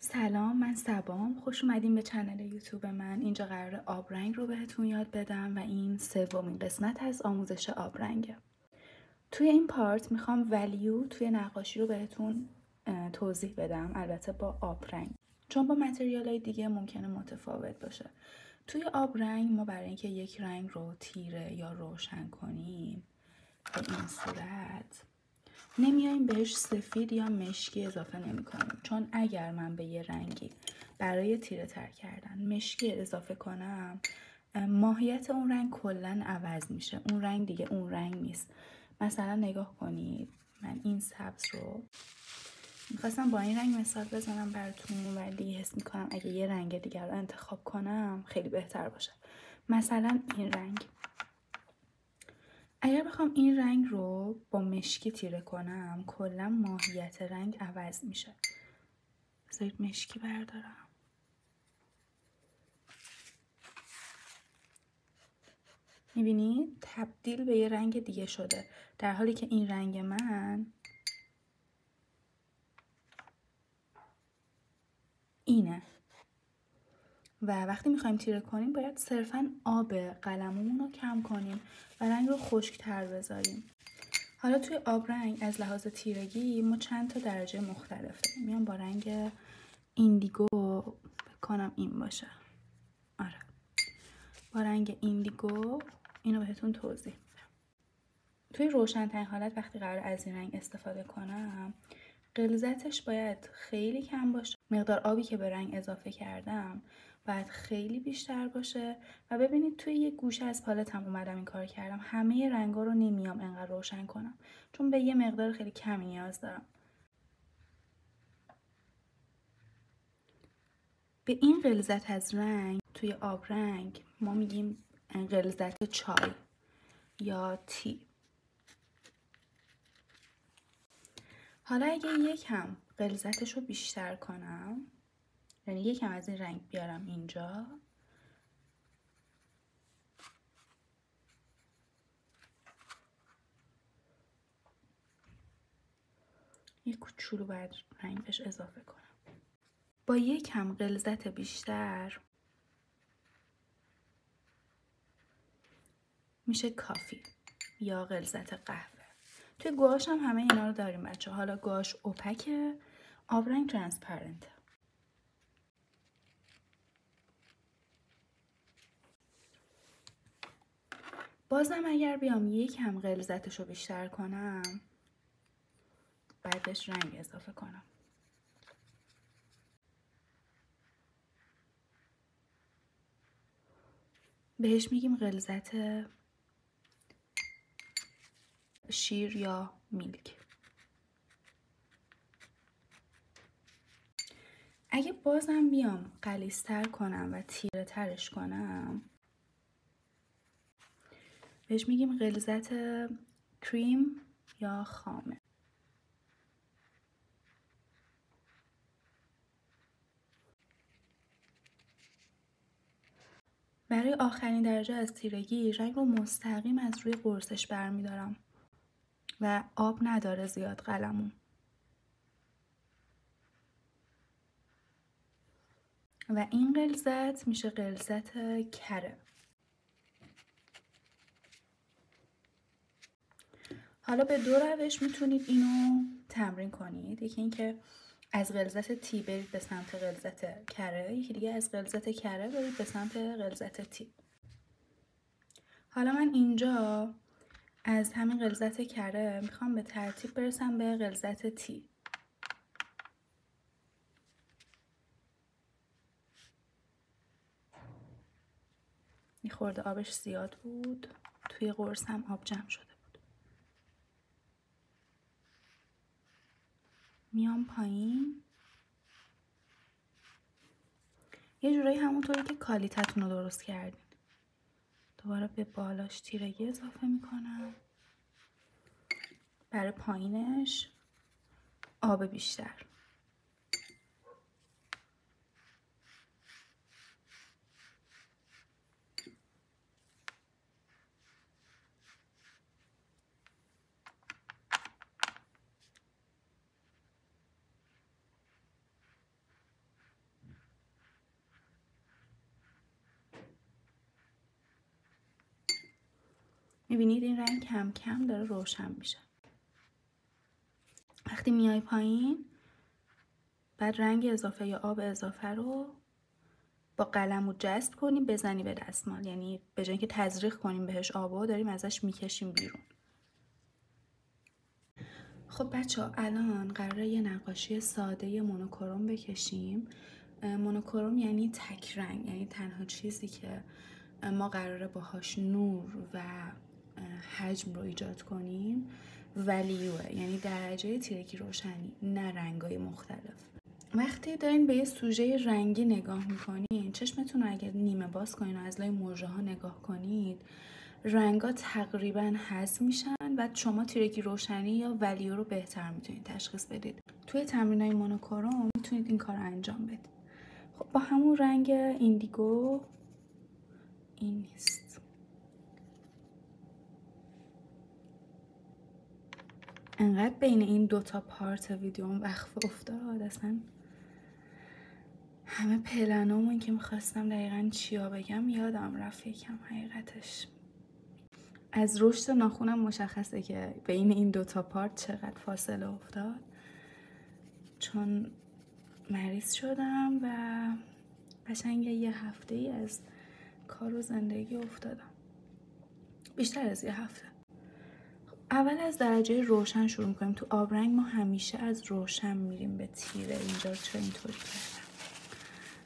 سلام، من سبام. خوش اومدین به چنل یوتیوب من. اینجا قراره آبرنگ رو بهتون یاد بدم و این سومین قسمت از آموزش آبرنگه. توی این پارت میخوام ولیو توی نقاشی رو بهتون توضیح بدم، البته با آبرنگ، چون با متریال‌های دیگه ممکنه متفاوت باشه. توی آبرنگ ما برای اینکه یک رنگ رو تیره یا روشن کنیم به این صورت نمیایم بهش سفید یا مشکی اضافه نمی کنیم، چون اگر من به یه رنگی برای تیره تر کردن مشکی اضافه کنم ماهیت اون رنگ کلن عوض میشه. اون رنگ دیگه اون رنگ نیست. مثلا نگاه کنید، من این سبز رو میخواستم با این رنگ مثال بزنم براتون، ولی حس میکنم اگه یه رنگ دیگر رو انتخاب کنم خیلی بهتر باشه. مثلا این رنگ، اگر بخوام این رنگ رو با مشکی تیره کنم کلا ماهیت رنگ عوض میشه. بذارید مشکی بردارم. میبینید تبدیل به یه رنگ دیگه شده، در حالی که این رنگ من اینه. و وقتی میخوایم تیره کنیم باید صرفا آب قلممون رو کم کنیم و رنگ رو خشک‌تر بذاریم. حالا توی آبرنگ از لحاظ تیرگی ما چند تا درجه مختلف داریم. میام با رنگ ایندیگو، بکنم این باشه. آره، با رنگ ایندیگو اینو بهتون توضیح میدم. توی روشن‌ترین حالت وقتی قرار از این رنگ استفاده کنم غلظتش باید خیلی کم باشه. مقدار آبی که به رنگ اضافه کردم باید خیلی بیشتر باشه. و ببینید توی یه گوشه از پالتم اومدم این کار کردم. همه رنگا رو نمیام انقدر روشن کنم، چون به یه مقدار خیلی کمی نیاز دارم. به این غلظت از رنگ توی آبرنگ ما میگیم غلظت چای یا تی. حالا اگه یکم غلظتش رو بیشتر کنم، یعنی یکم از این رنگ بیارم اینجا، یک کوچولو باید رنگ بهش اضافه کنم. با یکم غلظت بیشتر میشه کافی یا غلظت قهوه. توی گواش هم همه اینا رو داریم بچه. حالا گواش اوپکه، آبرنگ ترانسپرنته. بازم اگر بیام یکم غلظتش رو بیشتر کنم بعدش رنگ اضافه کنم. بهش میگیم غلظت شیر یا میلک. اگه بازم بیام غلیظ‌تر کنم و تیره ترش کنم بهش میگیم غلظت کریم یا خامه. برای آخرین درجه از تیرگی رنگ رو مستقیم از روی قرصش برمیدارم و آب نداره زیاد قلمون. و این غلظت میشه غلظت کره. حالا به دو روش میتونید اینو تمرین کنید. یکی اینکه از غلظت تی برید به سمت غلظت کره، یکی دیگه از غلظت کره برید به سمت غلظت تی. حالا من اینجا از همین غلظت کره میخوام به ترتیب برسم به غلظت تی. یه خورده آبش زیاد بود، توی قرص هم آب جمع شده بود. میام پایین، یه جورایی همونطوری که کالیتتون رو درست کردین. دوباره به بالاش تیرگی اضافه میکنم، برای پایینش آب بیشتر. میبینید این رنگ کم کم داره روشن میشه. وقتی میای پایین بعد رنگ اضافه یا آب اضافه رو با قلم رو جذب کنیم بزنی به دستمال، یعنی به جای اینکه تزریق کنیم بهش آبو داریم ازش میکشیم بیرون. خب بچه ها الان قراره یه نقاشی ساده مونوکروم بکشیم. مونوکروم یعنی تک رنگ، یعنی تنها چیزی که ما قراره باهاش نور و حجم رو ایجاد کنیم ولیوه، یعنی درجه تیرگی روشنی، نه رنگای مختلف. وقتی دارین به یه سوژه رنگی نگاه میکنین چشمتون رو اگر نیمه باز کنین و از لای مژه ها نگاه کنید رنگا تقریبا حذف میشن و شما تیرگی روشنی یا ولیو رو بهتر میتونید تشخیص بدید. توی تمرینای مونوکروم میتونید این کار رو انجام بدید. خب با همون رنگ ایندیگو این نیست. انقدر بین این دوتا پارت ویدیوم وقفه افتاد اصلا همه پلنامون که میخواستم دقیقا چیا بگم یادم رفت یکم. حقیقتش از رشد ناخونم مشخصه که بین این دوتا پارت چقدر فاصله افتاد، چون مریض شدم و قشنگ یه هفته ای از کار و زندگی افتادم، بیشتر از یه هفته. اول از درجه روشن شروع میکنیم. تو آبرنگ ما همیشه از روشن میریم به تیره. اینجا چرا اینطوری کردم؟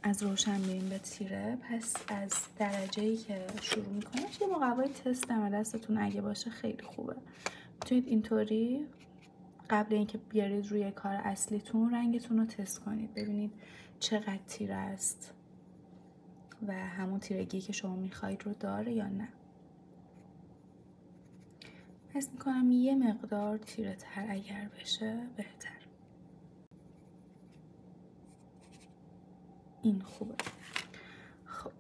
از روشن میریم به تیره. پس از درجه‌ای که شروع میکنیم یه مقوای تست دم دستتون اگه باشه خیلی خوبه. میتونید اینطوری قبل اینکه بیارید روی کار اصلیتون رنگتون رو تست کنید، ببینید چقدر تیره است و همون تیرگی که شما میخواید رو داره یا نه. حس میکنم یه مقدار تیره تر اگر بشه بهتر. این خوبه. خب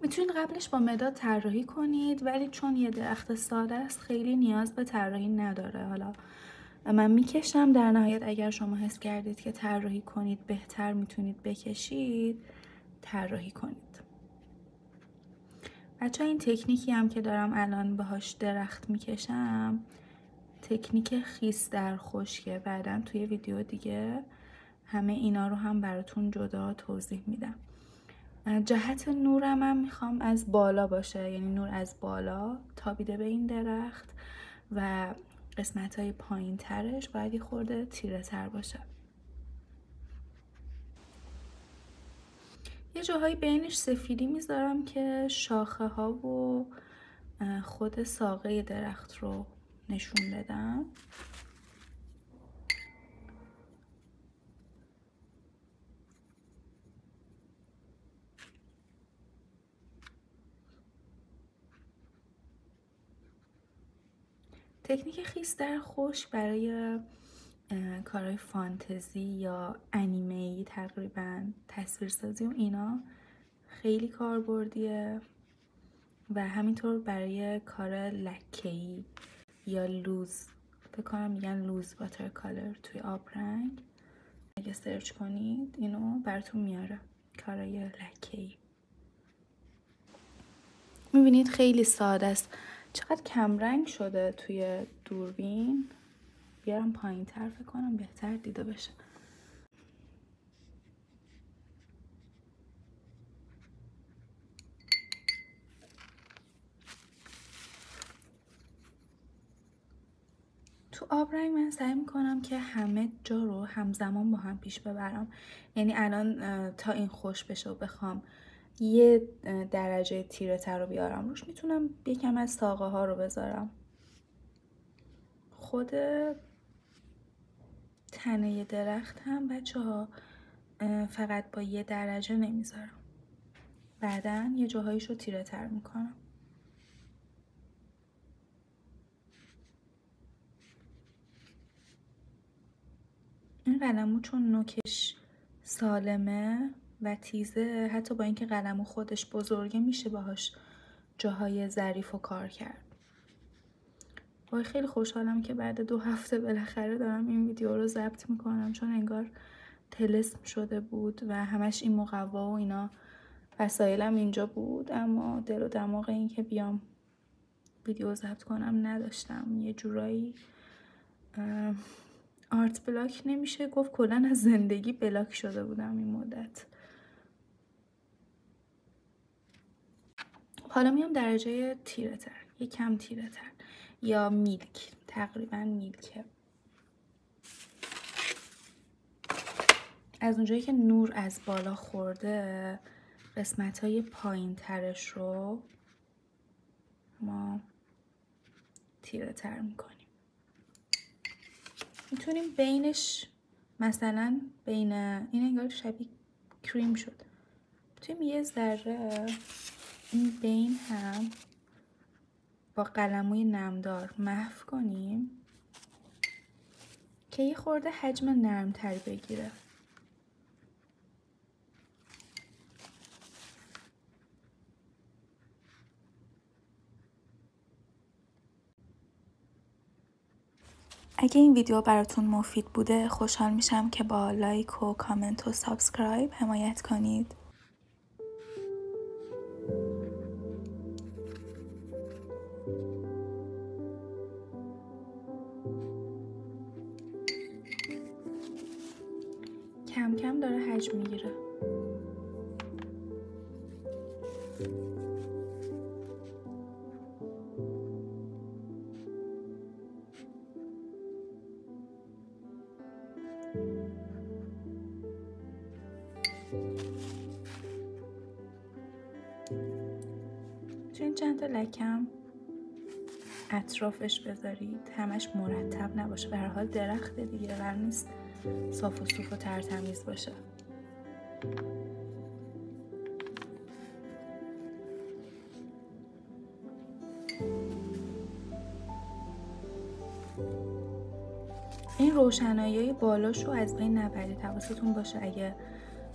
میتونید قبلش با مداد طراحی کنید، ولی چون یه درخت ساده است خیلی نیاز به طراحی نداره. حالا من میکشم، در نهایت اگر شما حس کردید که طراحی کنید بهتر میتونید بکشید طراحی کنید. بچه این تکنیکی هم که دارم الان باهاش درخت میکشم تکنیک خیس در خشکه. بعداً توی ویدیو دیگه همه اینا رو هم براتون جدا توضیح میدم. جهت نورم هم میخوام از بالا باشه، یعنی نور از بالا تابیده به این درخت و قسمت های پایین ترش باید یه خورده تیره تر باشه. یه جاهایی بینش سفیدی میذارم که شاخه ها و خود ساقه درخت رو نشون بدم. تکنیک خیس در خشک برای کارهای فانتزی یا انیمه‌ای تقریبا تصویرسازی و اینا خیلی کاربردیه و همینطور برای کار لکه‌ای یا لوز، فکر کنم میگن لوز واتر کالر توی آبرنگ، اگه سرچ کنید اینو براتون میاره کارهای لکه‌ای. میبینید خیلی ساده است. چقدر کمرنگ شده توی دوربین. بیارم پایین تر فکر کنم بهتر دیده بشه. تو آبرنگ من سعی میکنم که همه جا رو همزمان با هم پیش ببرم. یعنی الان تا این خوش بشه و بخوام یه درجه تیره تر رو بیارم روش میتونم یکم از ساقه ها رو بذارم. خود تنه درخت هم بچه ها فقط با یه درجه نمیذارم، بعدن یه جاهایش رو تیره تر میکنم. این قلمو چون نوکش سالمه و تیزه، حتی با اینکه قلمو خودش بزرگه میشه باهاش جاهای ظریف و کار کرد. وای خیلی خوشحالم که بعد 2 هفته بالاخره دارم این ویدیو رو ضبط میکنم، چون انگار طلسم شده بود و همش این مقوا و اینا وسایلم اینجا بود، اما دل و دماغ این که بیام ویدیو ضبط کنم نداشتم. یه جورایی آرت بلاک نمیشه گفت، کلا از زندگی بلاک شده بودم این مدت. حالا میام درجه تیره تر، یکم تیره تر یا میلک، تقریبا میلکه. از اونجایی که نور از بالا خورده قسمت های پایین ترش رو ما تیره تر میکنیم. میتونیم بینش مثلا بین این انگار شبیه کریم شد، میتونیم یه ذره این بین هم با قلموی نمدار محو کنیم که یه خورده حجم نرمتری بگیره. اگه این ویدیو براتون مفید بوده خوشحال میشم که با لایک و کامنت و سابسکرایب حمایت کنید. کم کم داره حجم میگیره. میتونید چند تا لکم اطرافش بذارید، همش مرتب نباشه، به هر حال درخت دیگه قرار نیست صاف و صوف و ترتمیز باشه. این روشنایی بالاشو از بین نبرید، حواستون باشه اگه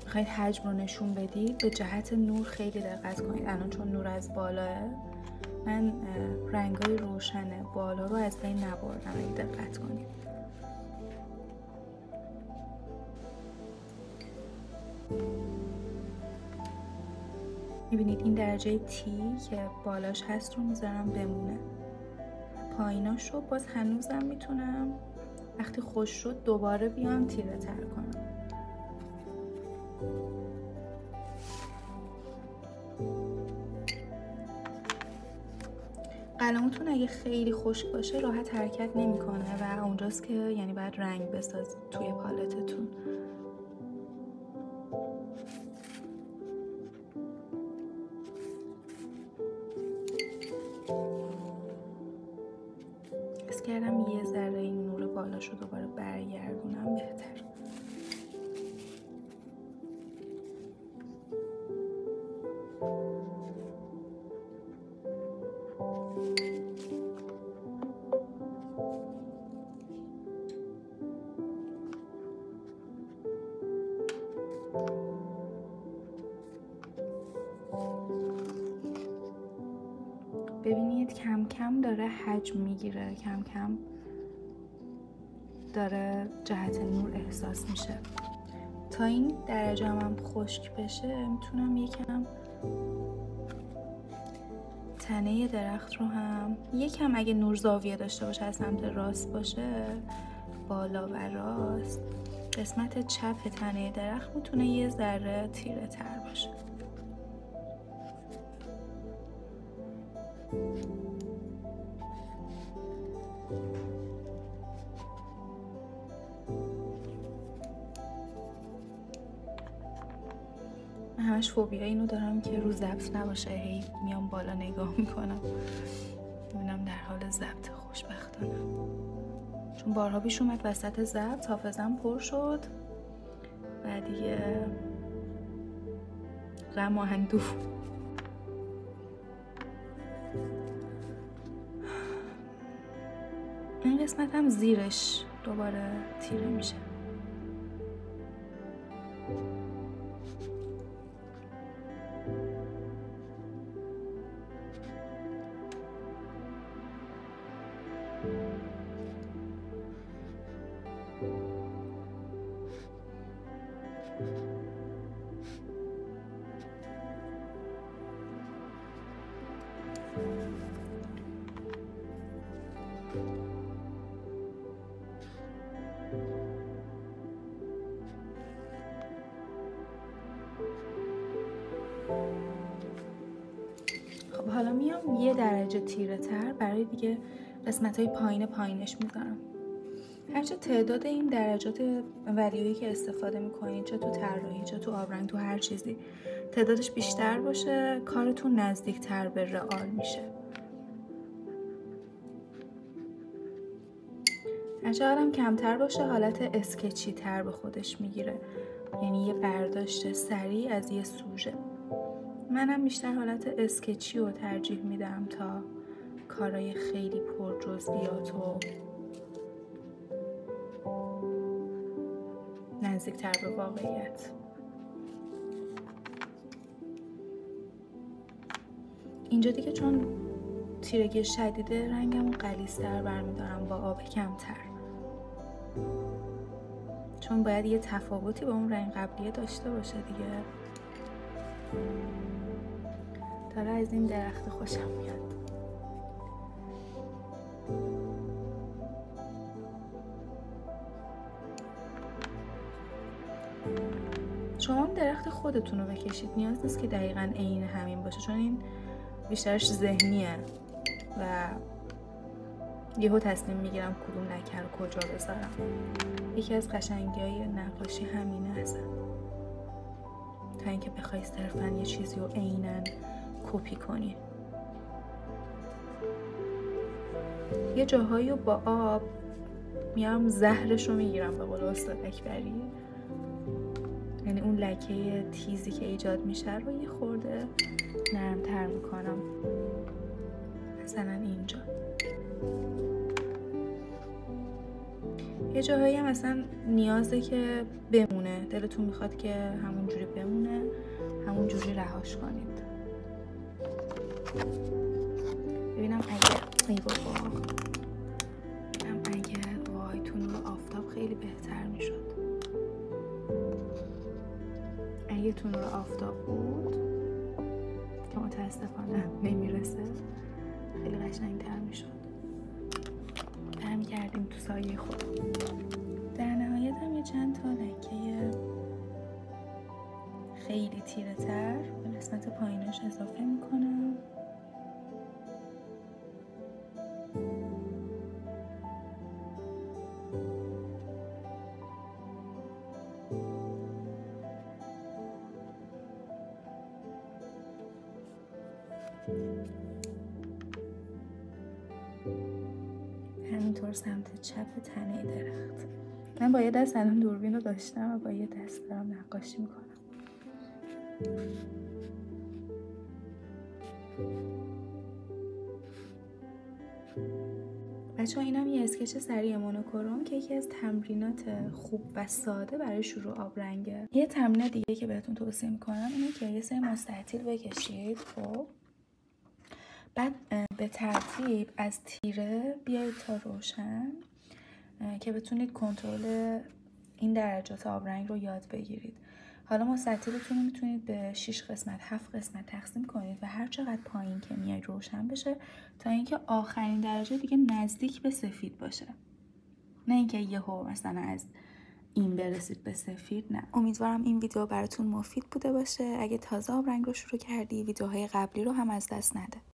میخواید حجم رو نشون بدید به جهت نور خیلی دقت کنید. الان چون نور از بالاه من رنگای روشن بالا رو از بین نبردم، اگه دقت کنید. میبینید این درجه تی که بالاش هست رو میذارم بمونه، پاییناش رو باز هنوزم میتونم وقتی خوش شد دوباره بیام تیره تر کنم. قلمتون اگه خیلی خشک باشه راحت حرکت نمیکنه و اونجاست که یعنی باید رنگ بسازید توی پالتتون. حس کردم یه ذره این نور بالاشو دوباره برگردونم بهتر. ببینید کم کم داره حجم میگیره، کم کم داره جهت نور احساس میشه. تا این درجه هم خشک بشه میتونم یکم تنه درخت رو هم یکم اگه نور زاویه داشته باشه از سمت راست باشه، بالا و راست، قسمت چپ تنه درخت میتونه یه ذره تیره تر باشه. من همش فوبیا اینو دارم که رو ضبط نباشه، هی میام بالا نگاه میکنم میبینم در حال ضبط. خوشبختانه چون بارها پیش اومد وسط ضبط حافظم پر شد و دیگه غم و اندوه. این قسمت هم زیرش دوباره تیره میشه. حالا میام 1 درجه تیره تر برای دیگه قسمت های پایینش میذارم. هرچه تعداد این درجات ولیویی که استفاده میکنید، چه تو طراحی چه تو آبرنگ، تو هر چیزی تعدادش بیشتر باشه، کارتون نزدیکتر به رئال میشه. هرچه هم کمتر باشه، حالت اسکچی تر به خودش میگیره، یعنی یه برداشت سریع از یه سوژه. منم بیشتر حالت اسکچی رو ترجیح میدم تا کارهای خیلی پر جزئیات و نزدیکتر به واقعیت. اینجا دیگه چون تیرگی شدیده، رنگم غلیظ‌تر برمیدارم با آب کمتر، چون باید یه تفاوتی با اون رنگ قبلیه داشته باشه دیگه. داره از این درخت خوشم میاد. شما هم درخت خودتون رو بکشید، نیاز نیست که دقیقاً عین همین باشه، چون این بیشترش ذهنیه و یهو تصمیم میگیرم کدوم لکه رو کجا بذارم. یکی از قشنگی‌های نقاشی همینه اصلا، تا اینکه بخوای صرفاً یه چیزی رو عیناً کپی کنی. یه جاهایی رو با آب میام زهرش رو میگیرم، به قول استاد اکبری، یعنی اون لکه تیزی که ایجاد میشه رو یه خورده نرمتر میکنم. مثلا اینجا یه جاهایی هم مثلا نیازه که بمونه، دلتون میخواد که همون جوری بمونه، همون جوری رهاش کنید. ببینم اگه وای تو نور آفتاب خیلی بهتر میشد. اگه تو نور آفتاب بود که متاسفانه نمیرسه، خیلی قشنگتر میشد. برمیگردیم تو سایه خودم. در نهایت هم یه چند تا لکه خیلی تیره تر به قسمت پایینش اضافه میکنم. همینطور سمت چپ تنه درخت. من با یه دست الان دوربین رو داشتم و با یه دست دارم نقاشی میکنم. بچه‌ها اینم یه اسکچ سریع مونوکروم که یکی از تمرینات خوب و ساده برای شروع آبرنگه. یه تمرین دیگه که بهتون توصیه میکنم اینه که یه سری مستطیل بکشید، خب بعد به ترتیب از تیره بیایید تا روشن که بتونید کنترل این درجات آبرنگ رو یاد بگیرید. حالا مستطیلتون رو میتونید به 6 قسمت 7 قسمت تقسیم کنید و هر چقدر پایین که میاد روشن بشه تا اینکه آخرین درجه دیگه نزدیک به سفید باشه، نه اینکه یهو مثلا از این برسید به سفید. نه. امیدوارم این ویدیو براتون مفید بوده باشه. اگه تازه آبرنگ رو شروع کردی، ویدیوهای قبلی رو هم از دست نده.